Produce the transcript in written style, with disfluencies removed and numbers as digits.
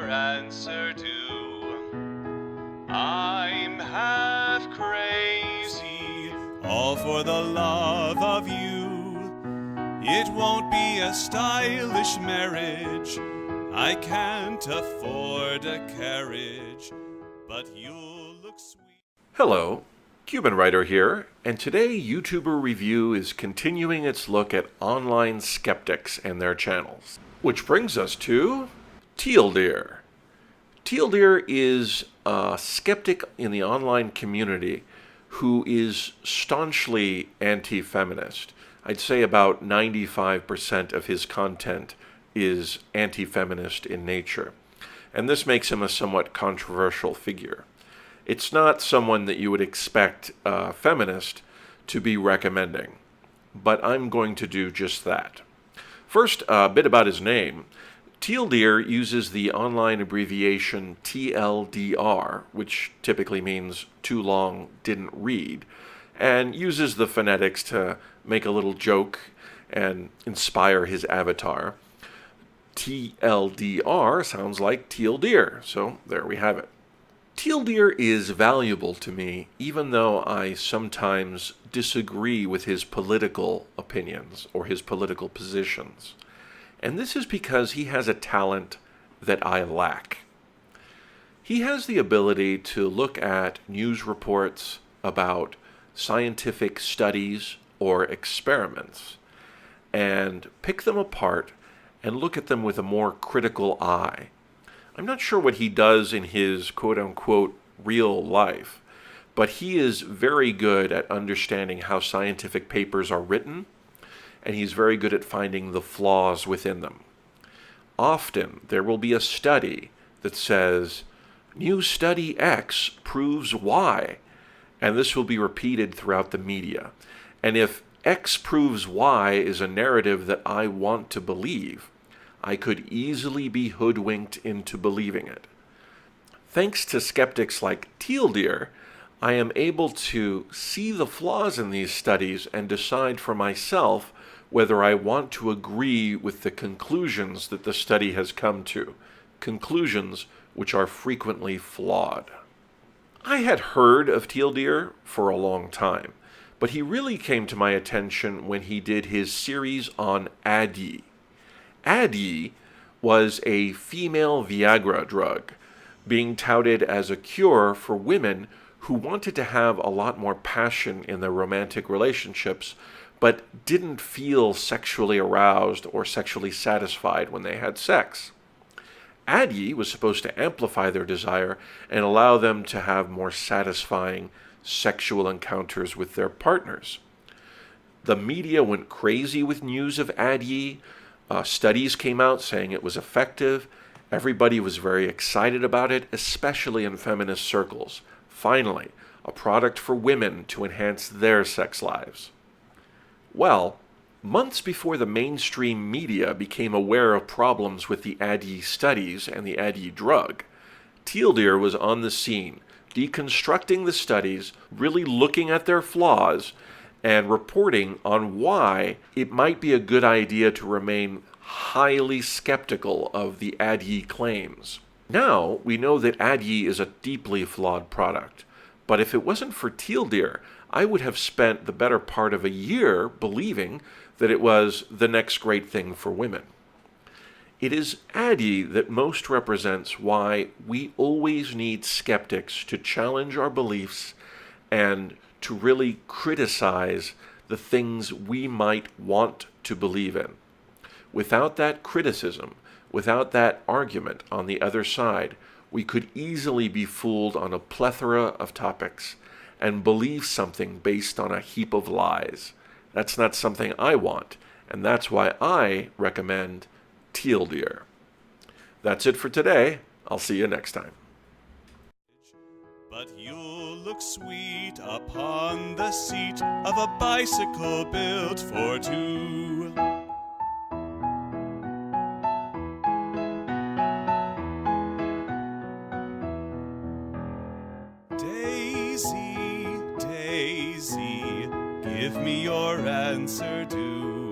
answer do? I'm half crazy, all for the love of you. It won't be a stylish marriage, I can't afford a carriage, but you'll look sweet. Hello, CubanWriter here, and today YouTuber Review is continuing its look at online skeptics and their channels. Which brings us to Teal Deer. Teal Deer is a skeptic in the online community who is staunchly anti-feminist. I'd say about 95% of his content is anti-feminist in nature, and this makes him a somewhat controversial figure. It's not someone that you would expect a feminist to be recommending, but I'm going to do just that. First, a bit about his name. Teal Deer uses the online abbreviation TLDR, which typically means too long, didn't read, and uses the phonetics to make a little joke and inspire his avatar. TLDR sounds like Teal Deer, so there we have it. Teal Deer is valuable to me, even though I sometimes disagree with his political opinions or his political positions. And this is because he has a talent that I lack. He has the ability to look at news reports about scientific studies or experiments and pick them apart and look at them with a more critical eye. I'm not sure what he does in his quote-unquote real life, but he is very good at understanding how scientific papers are written, and he's very good at finding the flaws within them. Often, there will be a study that says, "New study X proves Y," and this will be repeated throughout the media. And if X proves Y is a narrative that I want to believe, I could easily be hoodwinked into believing it. Thanks to skeptics like Teal Deer, I am able to see the flaws in these studies and decide for myself whether I want to agree with the conclusions that the study has come to, conclusions which are frequently flawed. I had heard of Teal Deer for a long time, but he really came to my attention when he did his series on Adi. Adi was a female Viagra drug being touted as a cure for women who wanted to have a lot more passion in their romantic relationships but didn't feel sexually aroused or sexually satisfied when they had sex. Adi was supposed to amplify their desire and allow them to have more satisfying sexual encounters with their partners. The media went crazy with news of Adi. Studies came out saying it was effective. Everybody was very excited about it, especially in feminist circles. Finally, a product for women to enhance their sex lives. Well, months before the mainstream media became aware of problems with the Adi studies and the Adi drug, Teal Deer was on the scene, deconstructing the studies, really looking at their flaws, and reporting on why it might be a good idea to remain highly skeptical of the Adi claims. Now, we know that Adi is a deeply flawed product, but if it wasn't for Teal Deer, I would have spent the better part of a year believing that it was the next great thing for women. It is Adi that most represents why we always need skeptics to challenge our beliefs and to really criticize the things we might want to believe in. Without that criticism, without that argument on the other side, we could easily be fooled on a plethora of topics and believe something based on a heap of lies. That's not something I want, and that's why I recommend Teal Deer. That's it for today. I'll see you next time. But you'll look sweet upon the seat of a bicycle built for two. Daisy, Daisy, give me your answer, do.